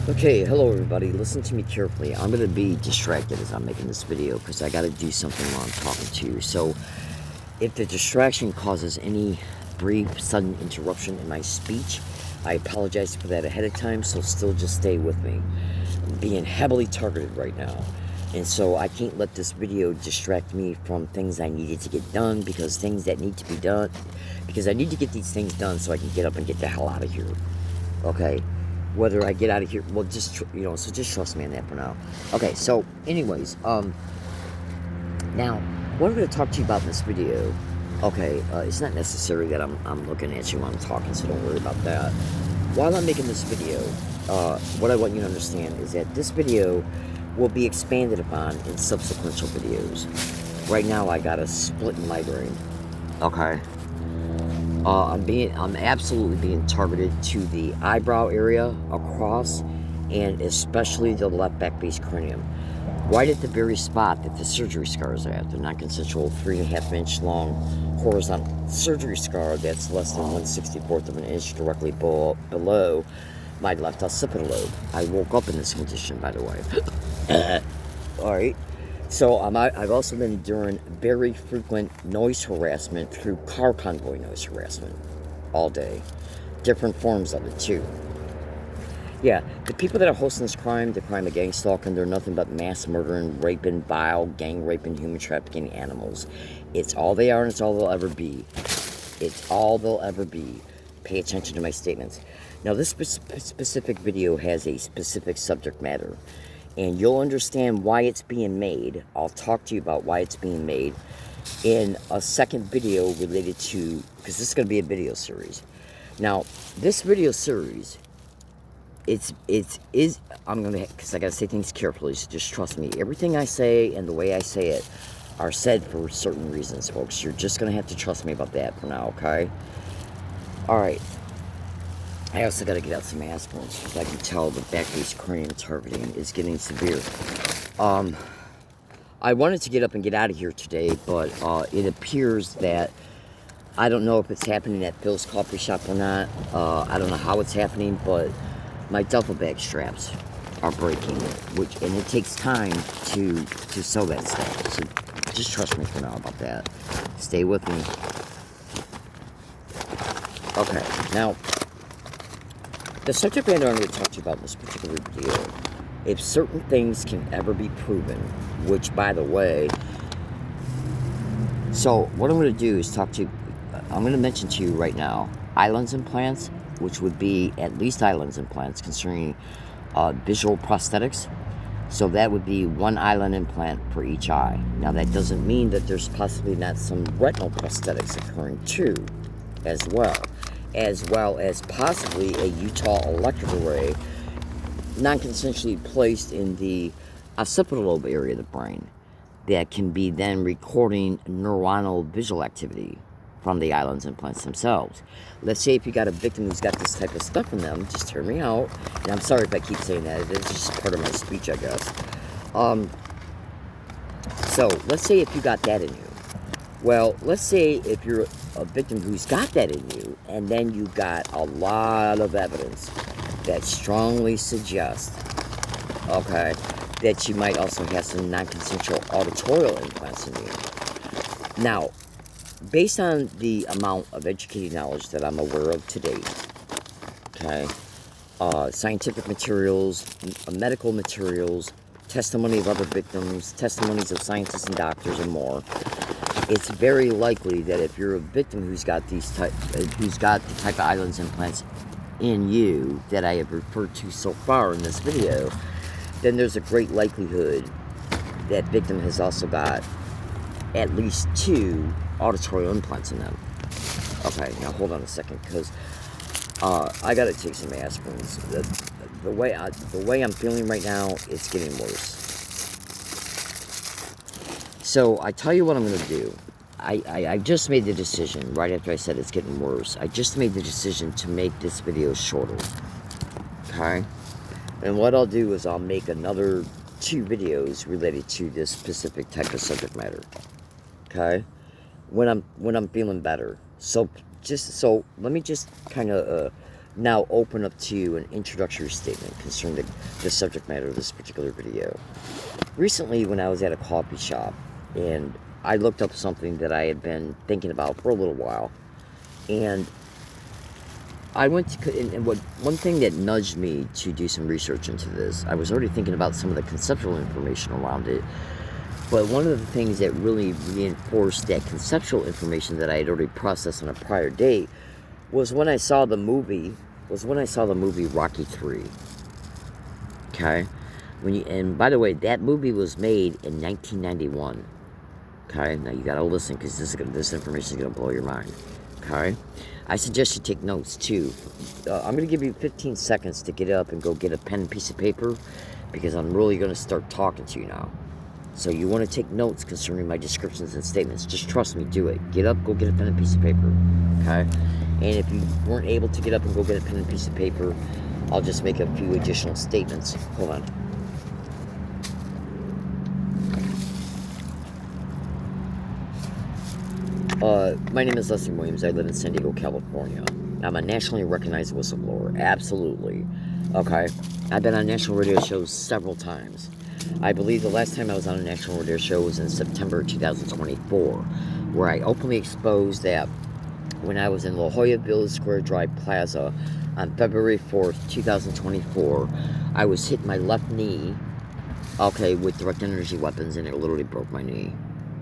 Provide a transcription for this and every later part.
Okay, hello everybody. Listen to me carefully. I'm going to be distracted as I'm making this video because I got to do something while I'm talking to you. So, if the distraction causes any brief, sudden interruption in my speech, I apologize for that ahead of time, so still just stay with me. I'm being heavily targeted right now. And so I can't let this video distract me from things I needed to get done because things that need to be done, because I need to get these things done so I can get up and get the hell out of here. Okay? Whether I get out of here, well, just so just trust me on that for now. Okay, so anyways, now what I'm going to talk to you about in this video. Okay, it's not necessary that I'm looking at you while I'm talking, so don't worry about that. While I'm making this video, what I want you to understand is that this video will be expanded upon in subsequent videos. Right now, I got a split in my brain. Okay. I'm absolutely being targeted to the eyebrow area, across, and especially the left back base cranium. Right at the very spot that the surgery scar is at, the non-consensual 3.5 inch long horizontal surgery scar that's less than 1/64 of an inch directly below my left occipital lobe. I woke up in this condition, by the way. Alright. So I've also been enduring very frequent noise harassment through car convoy noise harassment all day. Different forms of it, too. Yeah, the people that are hosting this crime, the crime of gang stalking, they're nothing but mass murdering, raping, vile, gang raping, human trafficking animals. It's all they are and it's all they'll ever be. It's all they'll ever be. Pay attention to my statements. Now, this specific video has a specific subject matter. And you'll understand why it's being made. I'll talk to you about why it's being made in a second video related to, because this is going to be a video series. Now, this video series, I'm going to, because I got to say things carefully, so just trust me. Everything I say and the way I say it are said for certain reasons, folks. You're just going to have to trust me about that for now, okay? All right. I also got to get out some aspirins because I can tell the back base cranium targeting is getting severe. I wanted to get up and get out of here today, but it appears that I don't know if it's happening at Phil's Coffee Shop or not. I don't know how it's happening, but my duffel bag straps are breaking, and it takes time to sew that stuff. So just trust me for now about that. Stay with me. Okay, now, the subject matter I'm going to talk to you about in this particular video, if certain things can ever be proven, which, by the way, so what I'm going to do is I'm going to mention to you right now, Islands implants, which would be at least Islands implants concerning visual prosthetics. So that would be one island implant for each eye. Now, that doesn't mean that there's possibly not some retinal prosthetics occurring too, as well as possibly a Utah electric array non-consensually placed in the occipital lobe area of the brain that can be then recording neuronal visual activity from the islands implants themselves. Let's say if you got a victim who's got this type of stuff in them, just hear me out, and I'm sorry if I keep saying that, it's just part of my speech, I guess. So let's say if you got that in you. Well, let's say if you're a victim who's got that in you, and then you got a lot of evidence that strongly suggests, okay, that you might also have some non-consensual auditorial implants in you. Now, based on the amount of educated knowledge that I'm aware of to date, okay, scientific materials, medical materials, testimony of other victims, testimonies of scientists and doctors, and more, it's very likely that if you're a victim who's got the type of islands implants in you that I have referred to so far in this video, then there's a great likelihood that victim has also got at least 2 auditorial implants in them. Okay, now hold on a second, because I gotta take some aspirins. The way I'm feeling right now, it's getting worse. So I tell you what I'm going to do. I just made the decision, right after I said it's getting worse, I just made the decision to make this video shorter. Okay? And what I'll do is I'll make another 2 videos related to this specific type of subject matter. Okay? When I'm feeling better. So let me just kind of now open up to an introductory statement concerning the subject matter of this particular video. Recently, when I was at a coffee shop, and I looked up something that I had been thinking about for a little while, and I went to, and one thing that nudged me to do some research into this, I was already thinking about some of the conceptual information around it, but one of the things that really reinforced that conceptual information that I had already processed on a prior date was when I saw the movie Rocky 3. Okay? And by the way, that movie was made in 1991. Okay? Now you gotta listen, because this information is gonna blow your mind. Okay? I suggest you take notes too. I'm gonna give you 15 seconds to get up and go get a pen and piece of paper, because I'm really gonna start talking to you now. So you want to take notes concerning my descriptions and statements. Just trust me, do it. Get up, go get a pen and piece of paper. Okay? And if you weren't able to get up and go get a pen and piece of paper, I'll just make a few additional statements. Hold on. My name is Leslie Williams. I live in San Diego, California. I'm a nationally recognized whistleblower. Absolutely. Okay? I've been on national radio shows several times. I believe the last time I was on a national radio show was in September 2024, where I openly exposed that when I was in La Jolla Village Square Drive Plaza on February 4th, 2024, I was hit my left knee, okay, with direct energy weapons, and it literally broke my knee.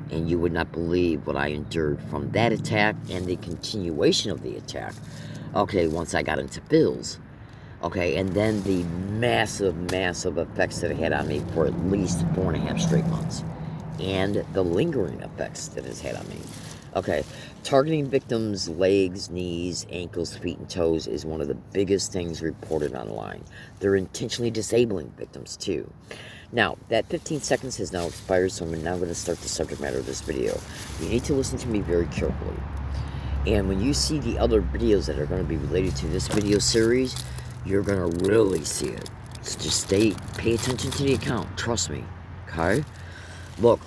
And you would not believe what I endured from that attack and the continuation of the attack, okay, once I got into pills. Okay, and then the massive effects that it had on me for at least 4.5 straight months. And the lingering effects that it's had on me. Okay, targeting victims' legs, knees, ankles, feet, and toes is one of the biggest things reported online. They're intentionally disabling victims, too. Now, that 15 seconds has now expired, so I'm now going to start the subject matter of this video. You need to listen to me very carefully. And when you see the other videos that are going to be related to this video series, you're going to really see it. So just pay attention to the account. Trust me. Okay? Look,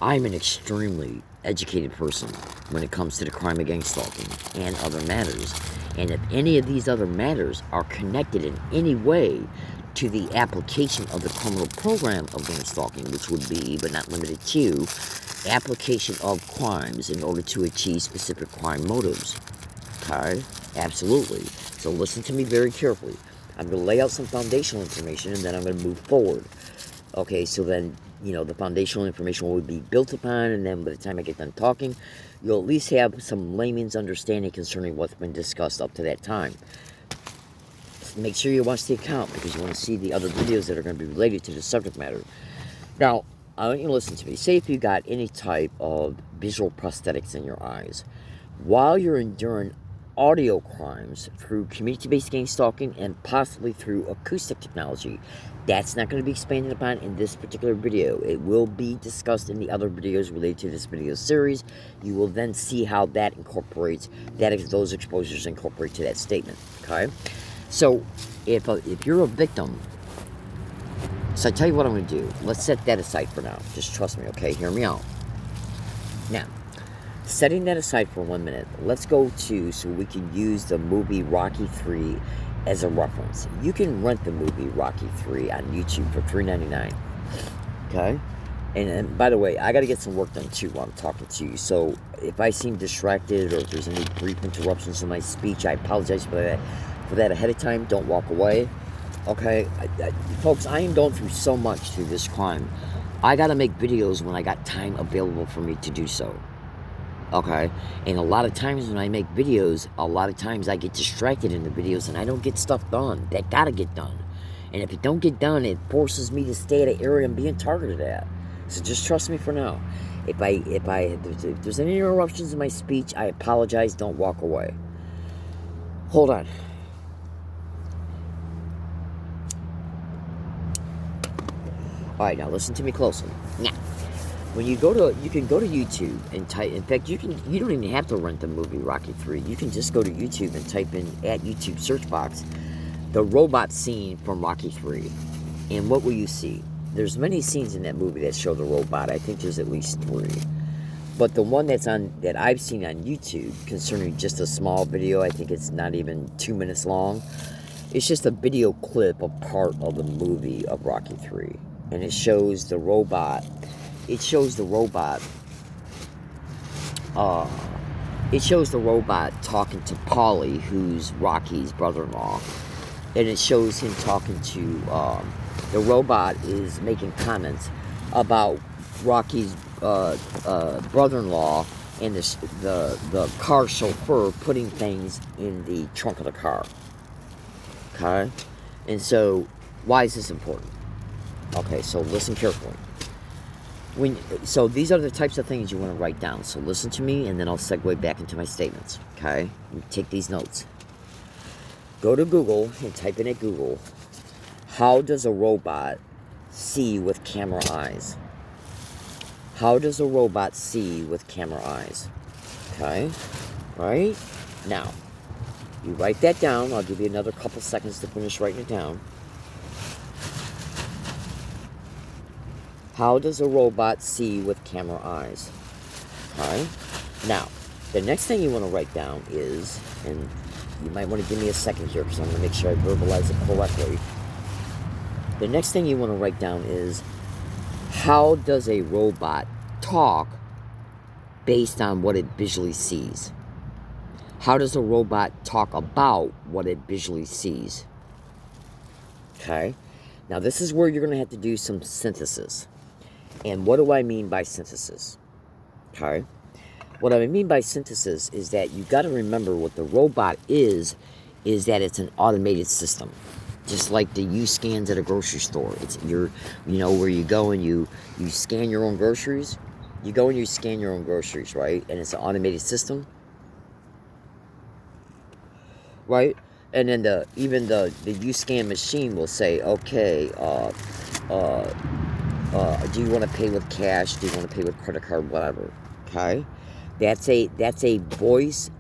I'm an extremely educated person when it comes to the crime of gang stalking and other matters. And if any of these other matters are connected in any way to the application of the criminal program of gang stalking, which would be, but not limited to, application of crimes in order to achieve specific crime motives. Okay? Absolutely. So listen to me very carefully. I'm going to lay out some foundational information, and then I'm going to move forward. Okay, so then, the foundational information will be built upon, and then by the time I get done talking, you'll at least have some layman's understanding concerning what's been discussed up to that time. Make sure you watch the account, because you want to see the other videos that are going to be related to the subject matter. Now, I want you to listen to me. Say if you got any type of visual prosthetics in your eyes, while you're enduring audio crimes through community-based gang stalking and possibly through acoustic technology, that's not going to be expanded upon in this particular video. It will be discussed in the other videos related to this video series. You will then see how that incorporates, those exposures incorporate to that statement. Okay? So, if you're a victim, so I tell you what I'm going to do. Let's set that aside for now. Just trust me, okay? Hear me out. Now, setting that aside for 1 minute, let's go to, so we can use the movie Rocky 3 as a reference. You can rent the movie Rocky 3 on YouTube for $3.99. Okay? And by the way, I got to get some work done too while I'm talking to you. So if I seem distracted or if there's any brief interruptions in my speech, I apologize for that ahead of time. Don't walk away. Okay? Folks, I am going through so much through this crime. I got to make videos when I got time available for me to do so. Okay? And a lot of times when I make videos, a lot of times I get distracted in the videos and I don't get stuff done that gotta get done. And if it don't get done, it forces me to stay at an area I'm being targeted at. So just trust me for now. If there's any interruptions in my speech, I apologize. Don't walk away. Hold on. Alright, now listen to me closely. Now, when you can go to YouTube and type, in fact, you don't even have to rent the movie Rocky 3. You can just go to YouTube and type in, at YouTube search box, the robot scene from Rocky 3. And what will you see? There's many scenes in that movie that show the robot. I think there's at least 3. But the one that I've seen on YouTube concerning just a small video, I think it's not even 2 minutes long. It's just a video clip of part of the movie of Rocky 3. And it shows the robot. It shows the robot talking to Paulie, who's Rocky's brother-in-law. And it shows him talking to, the robot is making comments about Rocky's brother-in-law and the car chauffeur putting things in the trunk of the car. Okay? And so, why is this important? Okay, so listen carefully. So these are the types of things you want to write down. So listen to me, and then I'll segue back into my statements. Okay? You take these notes. Go to Google and type in at Google, how does a robot see with camera eyes? How does a robot see with camera eyes? Okay? Right? Now, you write that down. I'll give you another couple seconds to finish writing it down. How does a robot see with camera eyes? Okay? Now, the next thing you want to write down is, and you might want to give me a second here because I'm going to make sure I verbalize it correctly. The next thing you want to write down is, how does a robot talk based on what it visually sees? How does a robot talk about what it visually sees? Okay? Now, this is where you're going to have to do some synthesis. And what do I mean by synthesis? Okay? What I mean by synthesis is that you got to remember what the robot is that it's an automated system. Just like the U-scans at a grocery store. It's where you go and you scan your own groceries. You go and you scan your own groceries, right? And it's an automated system. Right? And then even the U-scan machine will say, okay, do you want to pay with cash? Do you want to pay with credit card? Whatever. Okay? That's a voice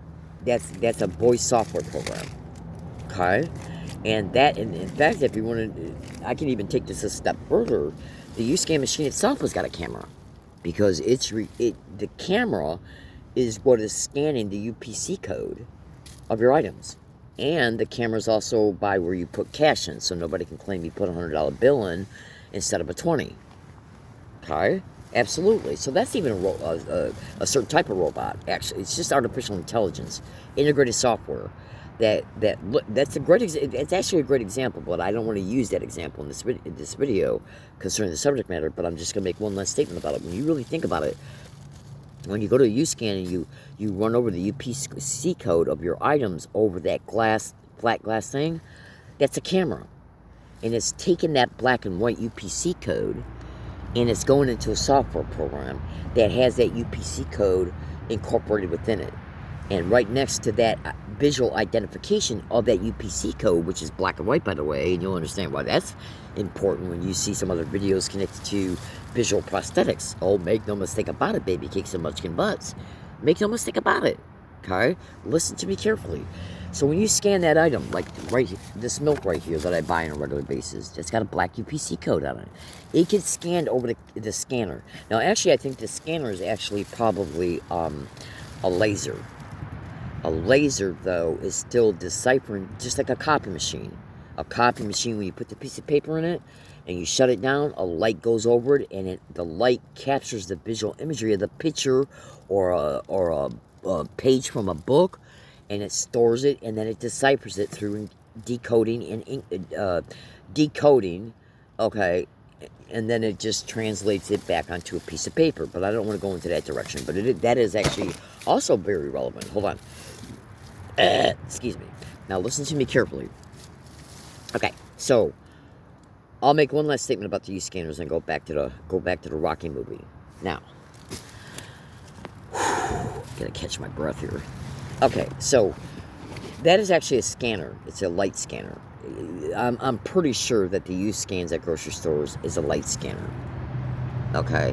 software program. Okay? And in fact, if you want to, I can even take this a step further. The U-scan machine itself has got a camera, because the camera is what is scanning the UPC code of your items, and the camera is also by where you put cash in, so nobody can claim you put a $100 bill in instead of a 20. Okay, absolutely. So that's even a certain type of robot. Actually, it's just artificial intelligence, integrated software. That's a great. It's actually a great example, but I don't want to use that example in this video concerning the subject matter. But I'm just going to make one last statement about it. When you really think about it, when you go to a U-scan and you run over the UPC code of your items over that flat glass thing, that's a camera, and it's taking that black and white UPC code, and it's going into a software program that has that UPC code incorporated within it. And right next to that visual identification of that UPC code, which is black and white, by the way, and you'll understand why that's important when you see some other videos connected to visual prosthetics. Oh, make no mistake about it, baby cakes and munchkin butts. Make no mistake about it, okay? Listen to me carefully. So when you scan that item, like right here, this milk right here that I buy on a regular basis, it's got a black UPC code on it. It gets scanned over the scanner. Now, actually, I think the scanner is actually probably a laser. A laser, though, is still deciphering, just like a copy machine. A copy machine, when you put the piece of paper in it and you shut it down, a light goes over it, and the light captures the visual imagery of the picture or a page from a book, and it stores it, and then it deciphers it through decoding okay, and then it just translates it back onto a piece of paper. But I don't want to go into that direction. But that is actually also very relevant. Hold on. Excuse me. Now listen to me carefully. Okay, so I'll make one last statement about the U-scanners and go back to the Rocky movie. Now, gotta catch my breath here. Okay, so that is actually a scanner. It's a light scanner. I'm pretty sure that the U-scans at grocery stores is a light scanner. Okay,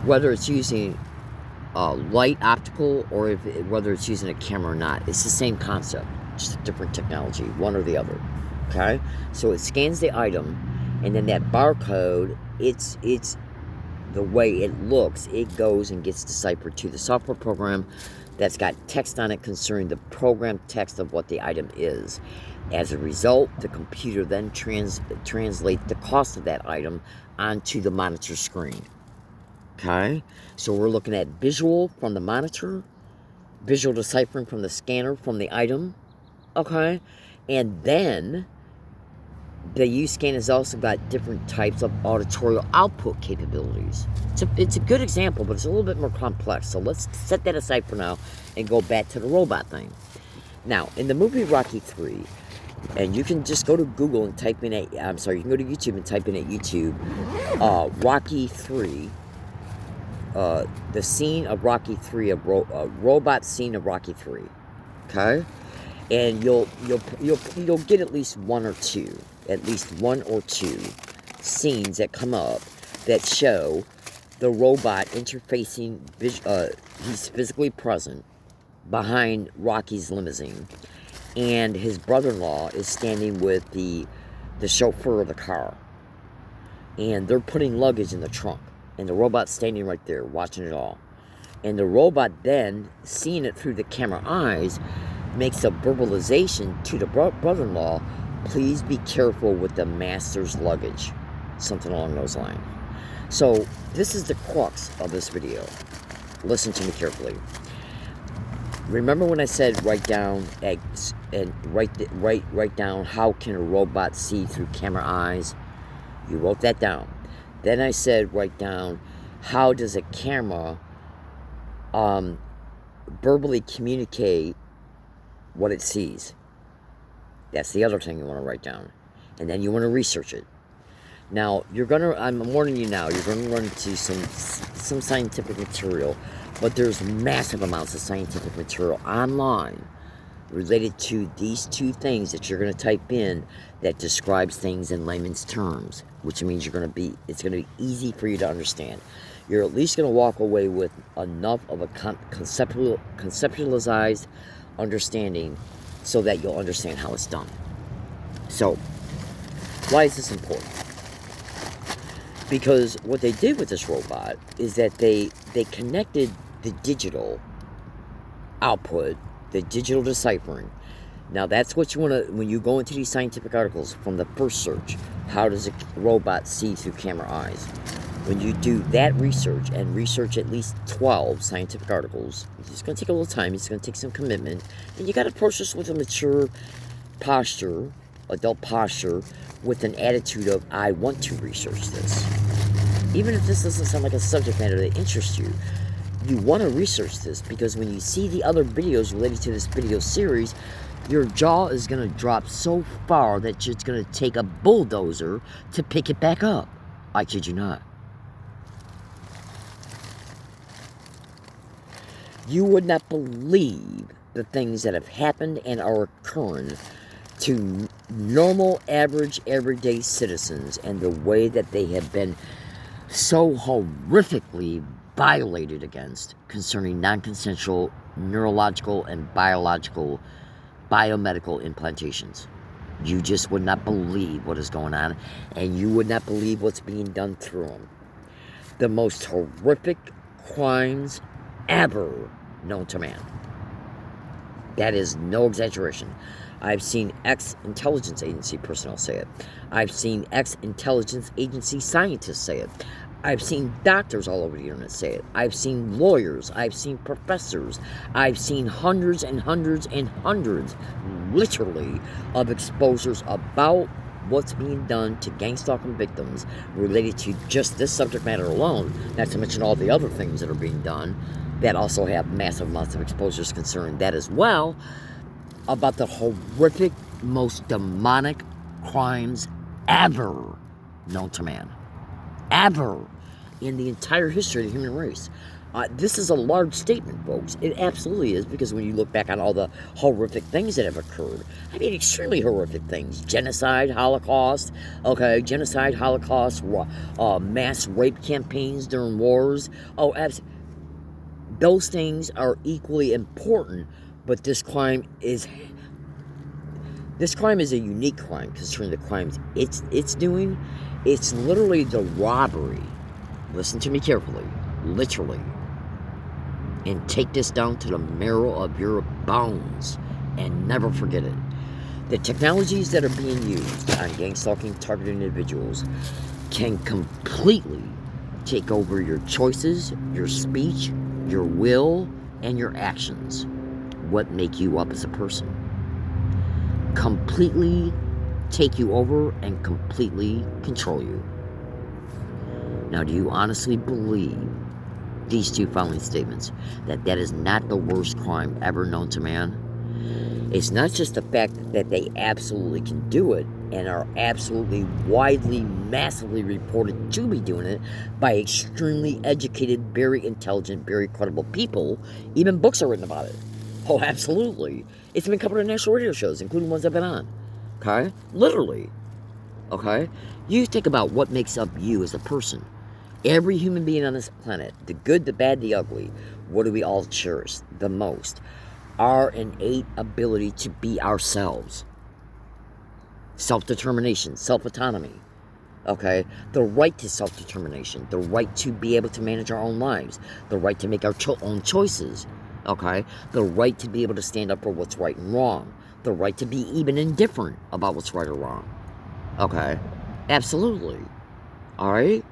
whether it's using light optical or whether it's using a camera or not, it's the same concept, just a different technology, one or the other. Okay, so it scans the item, and then that barcode, it's the way it looks, it goes and gets deciphered to the software program that's got text on it concerning the program text of what the item is. As a result, the computer then translates the cost of that item onto the monitor screen. Okay? So we're looking at visual from the monitor, visual deciphering from the scanner from the item. Okay? And then the UScan has also got different types of auditorial output capabilities. It's a good example, but it's a little bit more complex. So let's set that aside for now and go back to the robot thing. Now, in the movie Rocky 3, and you can just go to Google and type in you can go to YouTube and type in at YouTube, Rocky 3, the scene of Rocky 3, a robot scene of Rocky 3, okay? And you'll get at least one or two scenes that come up that show the robot interfacing, he's physically present behind Rocky's limousine, and his brother-in-law is standing with the chauffeur of the car, and they're putting luggage in the trunk, and the robot's standing right there watching it all. And the robot then, seeing it through the camera eyes, makes a verbalization to the brother-in-law, please be careful with the master's luggage, something along those lines. So this is the crux of this video. Listen to me carefully. Remember when I said write down eggs and write down how can a robot see through camera eyes? You wrote that down. Then I said write down how does a camera verbally communicate what it sees. That's the other thing you want to write down. And then you want to research it. Now, I'm warning you now, you're going to run into some scientific material, but there's massive amounts of scientific material online related to these two things that you're going to type in that describes things in layman's terms, which means it's going to be easy for you to understand. You're at least going to walk away with enough of a conceptualized understanding so that you'll understand how it's done. So, why is this important? Because what they did with this robot is that they connected the digital output, the digital deciphering. Now that's what you want to, when you go into these scientific articles from the first search, how does a robot see through camera eyes? When you do that research and research at least 12 scientific articles, it's going to take a little time, it's going to take some commitment, and you got to approach this with a mature posture, adult posture, with an attitude of, I want to research this. Even if this doesn't sound like a subject matter that interests you, you want to research this, because when you see the other videos related to this video series, your jaw is going to drop so far that it's going to take a bulldozer to pick it back up. I kid you not. You would not believe the things that have happened and are occurring to normal, average, everyday citizens, and the way that they have been so horrifically violated against concerning non-consensual neurological and biomedical implantations. You just would not believe what is going on, and you would not believe what's being done through them. The most horrific crimes ever known to man. That is no exaggeration. I've seen ex-intelligence agency personnel say it. I've seen ex-intelligence agency scientists say it. I've seen doctors all over the internet say it. I've seen lawyers. I've seen professors. I've seen hundreds and hundreds and hundreds, literally, of exposures about what's being done to gang stalking victims related to just this subject matter alone, not to mention all the other things that are being done that also have massive amounts of exposures concerning that as well, about the horrific, most demonic crimes ever known to man. Ever in the entire history of the human race. This is a large statement, folks. It absolutely is, because when you look back on all the horrific things that have occurred, I mean, extremely horrific things. Genocide, Holocaust, mass rape campaigns during wars. Oh, absolutely. Those things are equally important, but this crime is a unique crime concerning the crimes it's doing. It's literally the listen to me carefully, literally, and take this down to the marrow of your bones and never forget it. The technologies that are being used on gang stalking targeted individuals can completely take over your choices, your speech, your will, and your actions. What make you up as a person. Completely take you over and completely control you. Now, do you honestly believe these two following statements, that is not the worst crime ever known to man? It's not just the fact that they absolutely can do it and are absolutely widely, massively reported to be doing it by extremely educated, very intelligent, very credible people. Even books are written about it. Oh, absolutely. It's been covered on national radio shows, including ones I've been on. Okay? Literally. Okay? You think about what makes up you as a person. Every human being on this planet, the good, the bad, the ugly, what do we all cherish the most? Our innate ability to be ourselves. Self-determination, self-autonomy. Okay? The right to self-determination. The right to be able to manage our own lives. The right to make our own choices. Okay? The right to be able to stand up for what's right and wrong. The right to be even indifferent about what's right or wrong. Okay? Absolutely. Alright?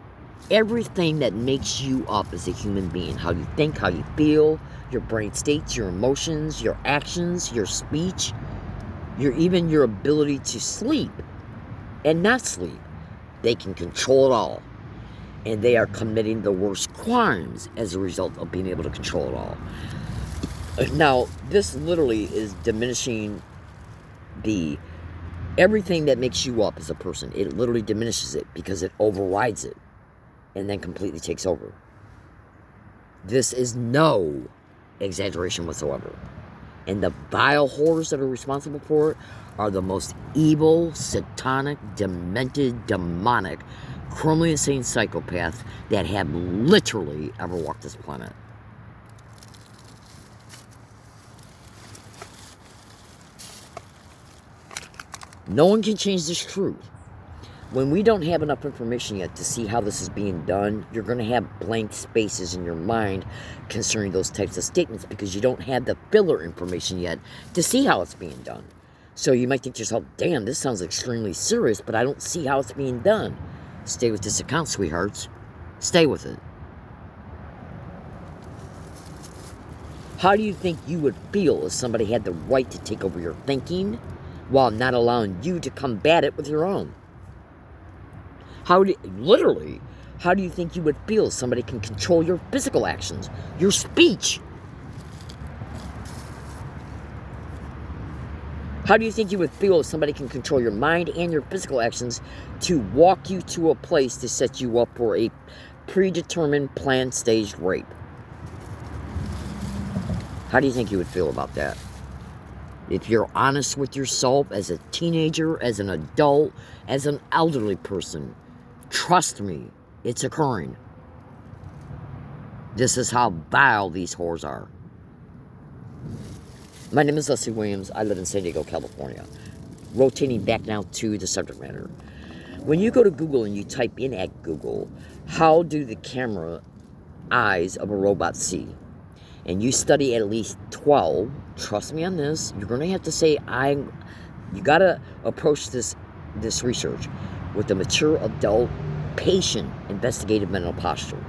Everything that makes you up as a human being, how you think, how you feel, your brain states, your emotions, your actions, your speech, even your ability to sleep and not sleep, they can control it all. And they are committing the worst crimes as a result of being able to control it all. Now, this literally is diminishing everything that makes you up as a person. It literally diminishes it because it overrides it and then completely takes over. This is no exaggeration whatsoever. And the vile horrors that are responsible for it are the most evil, satanic, demented, demonic, criminally insane psychopaths that have literally ever walked this planet. No one can change this truth. When we don't have enough information yet to see how this is being done, you're going to have blank spaces in your mind concerning those types of statements because you don't have the filler information yet to see how it's being done. So you might think to yourself, damn, this sounds extremely serious, but I don't see how it's being done. Stay with this account, sweethearts. Stay with it. How do you think you would feel if somebody had the right to take over your thinking while not allowing you to combat it with your own? How do you think you would feel if somebody can control your physical actions, your speech? How do you think you would feel if somebody can control your mind and your physical actions to walk you to a place to set you up for a predetermined, planned, staged rape? How do you think you would feel about that? If you're honest with yourself as a teenager, as an adult, as an elderly person, trust me, it's occurring. This is how vile these whores are. My name is Leslie Williams. I live in San Diego, California. Rotating back now to the subject matter. When you go to Google and you type in at Google, how do the camera eyes of a robot see? And you study at least 12, trust me on this, you're going to have to say, you got to approach this research with a mature, adult, patient, investigative mental posture.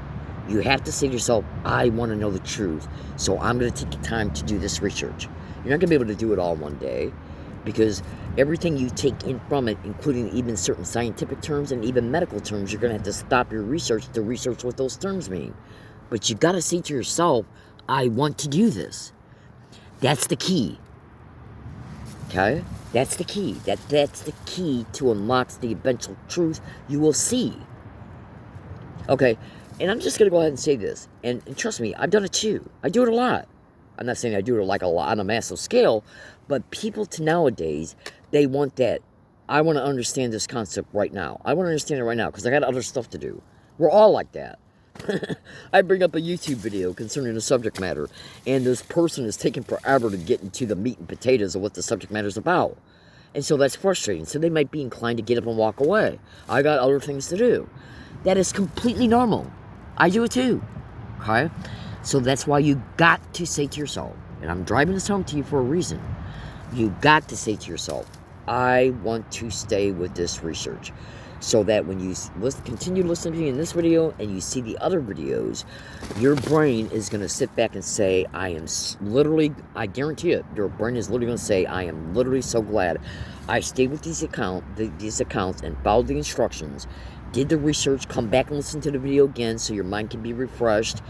You have to say to yourself, I want to know the truth, so I'm going to take the time to do this research. You're not going to be able to do it all one day, because everything you take in from it, including even certain scientific terms and even medical terms, you're going to have to stop your research to research what those terms mean. But you got to say to yourself, I want to do this. That's the key. Okay? That's the key. That's the key to unlock the eventual truth you will see. Okay? And I'm just going to go ahead and say this. And trust me, I've done it too. I do it a lot. I'm not saying I do it like a lot on a massive scale, but people to nowadays, they want that. I want to understand this concept right now. I want to understand it right now because I got other stuff to do. We're all like that. I bring up a YouTube video concerning the subject matter, and this person is taking forever to get into the meat and potatoes of what the subject matter is about. And so that's frustrating. So they might be inclined to get up and walk away. I got other things to do. That is completely normal. I do it too. Okay? So that's why you got to say to yourself, and I'm driving this home to you for a reason. You got to say to yourself, I want to stay with this research. So that when you continue listening to me in this video and you see the other videos, your brain is going to sit back and say, I guarantee it, your brain is literally going to say, I am literally so glad I stayed with these accounts and followed the instructions, did the research, come back and listen to the video again so your mind can be refreshed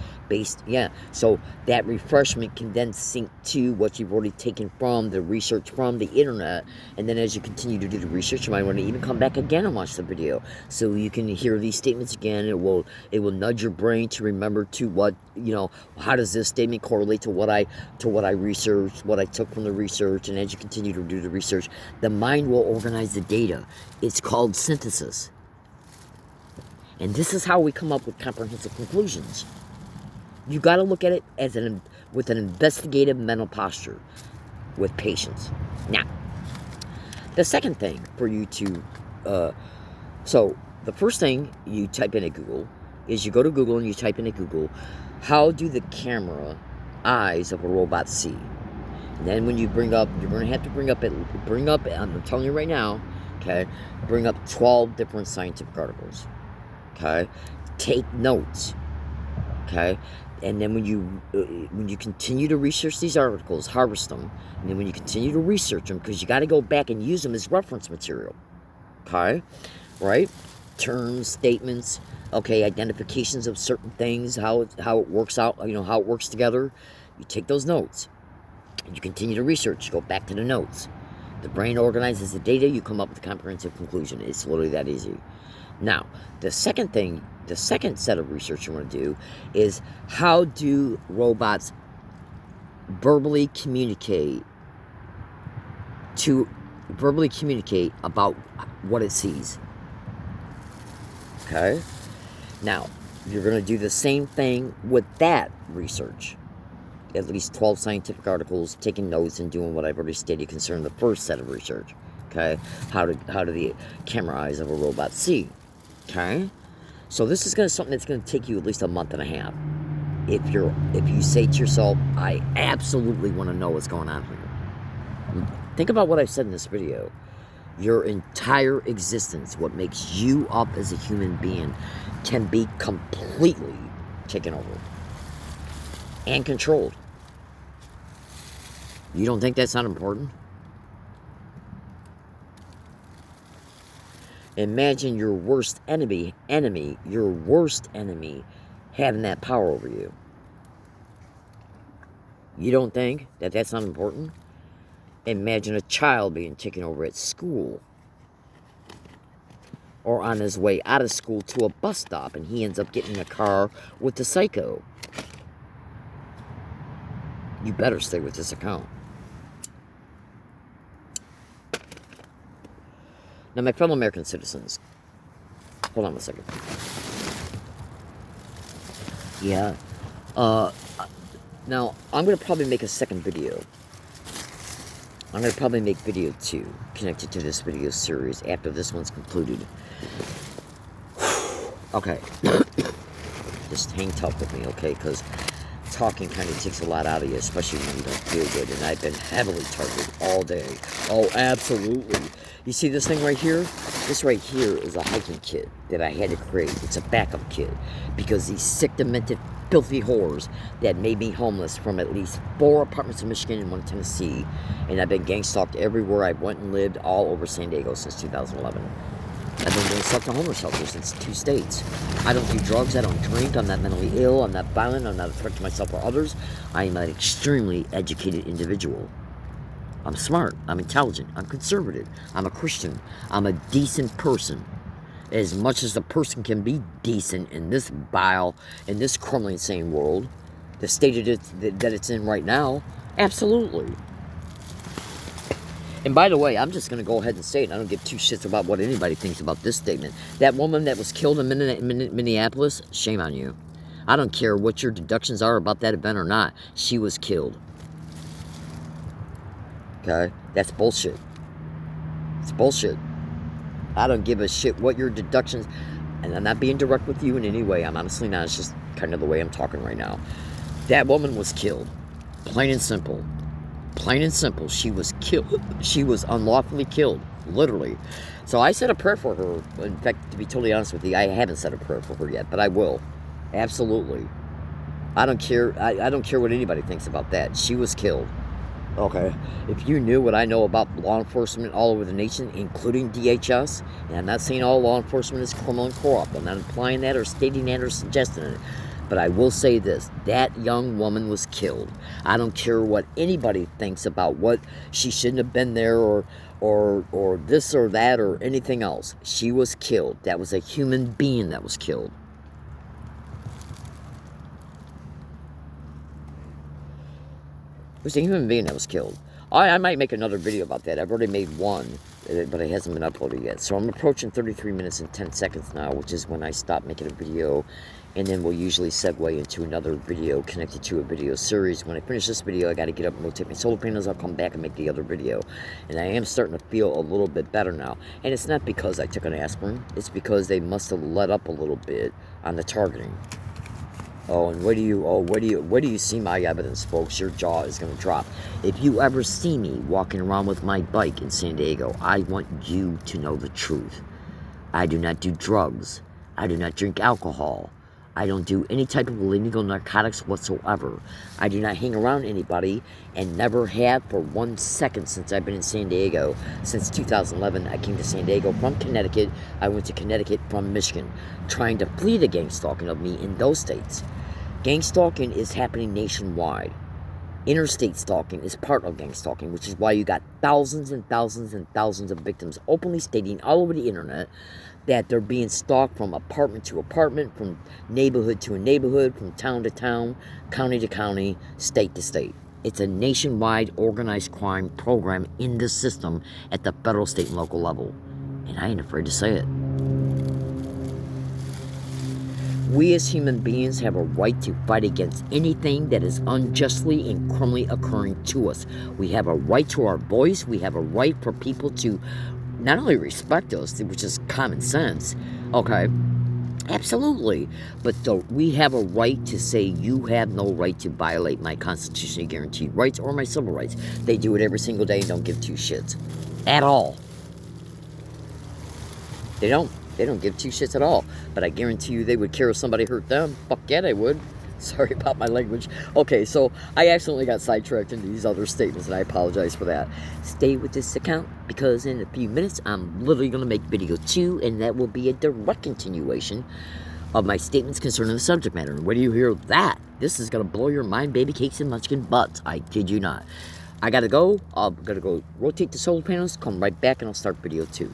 so that refreshment can then sync to what you've already taken from the research from the internet, and then as you continue to do the research, you might want to even come back again and watch the video so you can hear these statements again. It will nudge your brain to remember to what, how does this statement correlate to what I researched, what I took from the research, and as you continue to do the research, the mind will organize the data. It's called synthesis. And this is how we come up with comprehensive conclusions. You got to look at it with an investigative mental posture, with patience. Now, the second thing for you to, so the first thing you type into Google is you go to Google and you type into Google, how do the camera eyes of a robot see? And then when you you're going to have to bring up, I'm telling you right now, okay, bring up 12 different scientific articles. Okay, take notes. Okay, and then when you continue to research these articles, harvest them, and then when you continue to research them, because you got to go back and use them as reference material. Okay, right? Terms, statements, okay, identifications of certain things, how it works out, how it works together. You take those notes, and you continue to research. You go back to the notes. The brain organizes the data. You come up with a comprehensive conclusion. It's literally that easy. Now, the second set of research you want to do is, how do robots verbally communicate about what it sees? Okay? Now, you're going to do the same thing with that research. At least 12 scientific articles, taking notes and doing what I've already stated concerning the first set of research. Okay? How do the camera eyes of a robot see? Okay, so this is something that's going to take you at least a month and a half. If you say to yourself, I absolutely want to know what's going on here. Think about what I've said in this video. Your entire existence, what makes you up as a human being, can be completely taken over and controlled. You don't think that's not important? Imagine your worst enemy, having that power over you. You don't think that that's not important? Imagine a child being taken over at school, or on his way out of school to a bus stop, and he ends up getting in a car with the psycho. You better stay with this account. Now, my fellow American citizens, hold on a second. Yeah. Now, I'm going to probably make a second video. I'm going to probably make video 2 connected to this video series after this one's concluded. Okay. Just hang tough with me, okay? Because talking kind of takes a lot out of you, especially when you don't feel good. And I've been heavily targeted all day. Oh, absolutely. You see this thing right here? This right here is a hiking kit that I had to create. It's a backup kit because these sick, demented, filthy whores that made me homeless from at least 4 apartments in Michigan and 1 in Tennessee, and I've been gang stalked everywhere I went and lived all over San Diego since 2011. I've been gang stalked to homeless shelters in 2 states. I don't do drugs, I don't drink, I'm not mentally ill, I'm not violent, I'm not a threat to myself or others. I am an extremely educated individual. I'm smart, I'm intelligent, I'm conservative, I'm a Christian, I'm a decent person. As much as a person can be decent in this vile, in this crumbling, insane world, the state that it's in right now, absolutely. And by the way, I'm just going to go ahead and say it. I don't give 2 shits about what anybody thinks about this statement. That woman that was killed in Minneapolis, shame on you. I don't care what your deductions are about that event or not. She was killed. Okay? That's bullshit. It's bullshit. I don't give a shit what your deductions... and I'm not being direct with you in any way. I'm honestly not. It's just kind of the way I'm talking right now. That woman was killed. Plain and simple. Plain and simple. She was killed. She was unlawfully killed. Literally. So I said a prayer for her. In fact, to be totally honest with you, I haven't said a prayer for her yet, but I will. Absolutely. I don't care. I don't care what anybody thinks about that. She was killed. Okay. If you knew what I know about law enforcement all over the nation, including DHS, and I'm not saying all law enforcement is criminal and corrupt. I'm not implying that or stating that or suggesting it. But I will say this, that young woman was killed. I don't care what anybody thinks about what she shouldn't have been there or this or that or anything else. She was killed. That was a human being that was killed. It was a human being that was killed. I might make another video about that. I've already made one, but it hasn't been uploaded yet. So I'm approaching 33 minutes and 10 seconds now, which is when I stop making a video. And then we'll usually segue into another video connected to a video series. When I finish this video, I got to get up and rotate my solar panels. I'll come back and make the other video. And I am starting to feel a little bit better now. And it's not because I took an aspirin. It's because they must have let up a little bit on the targeting. Oh, and where do you see my evidence, folks? Your jaw is going to drop. If you ever see me walking around with my bike in San Diego, I want you to know the truth. I do not do drugs. I do not drink alcohol. I don't do any type of illegal narcotics whatsoever. I do not hang around anybody and never have for 1 second since I've been in San Diego. Since 2011, I came to San Diego from Connecticut. I went to Connecticut from Michigan, trying to flee the gang stalking of me in those states. Gang stalking is happening nationwide. Interstate stalking is part of gang stalking, which is why you got thousands and thousands and thousands of victims openly stating all over the internet that they're being stalked from apartment to apartment, from neighborhood to a neighborhood, from town to town, county to county, state to state. It's a nationwide organized crime program in the system at the federal, state, and local level. And I ain't afraid to say it. We as human beings have a right to fight against anything that is unjustly and criminally occurring to us. We have a right to our voice. We have a right for people to not only respect us, which is common sense, okay, absolutely, but we have a right to say you have no right to violate my constitutionally guaranteed rights or my civil rights. They do it every single day and don't give two shits at all. They don't give two shits at all. But I guarantee you they would care if somebody hurt them. Fuck yeah, they would. Sorry about my language. Okay, so I accidentally got sidetracked into these other statements, and I apologize for that. Stay with this account, because in a few minutes, I'm literally going to make video 2, and that will be a direct continuation of my statements concerning the subject matter. And when you hear that, this is going to blow your mind, baby cakes and munchkin butts. I kid you not. I got to go. I'm going to go rotate the solar panels, come right back, and I'll start video 2.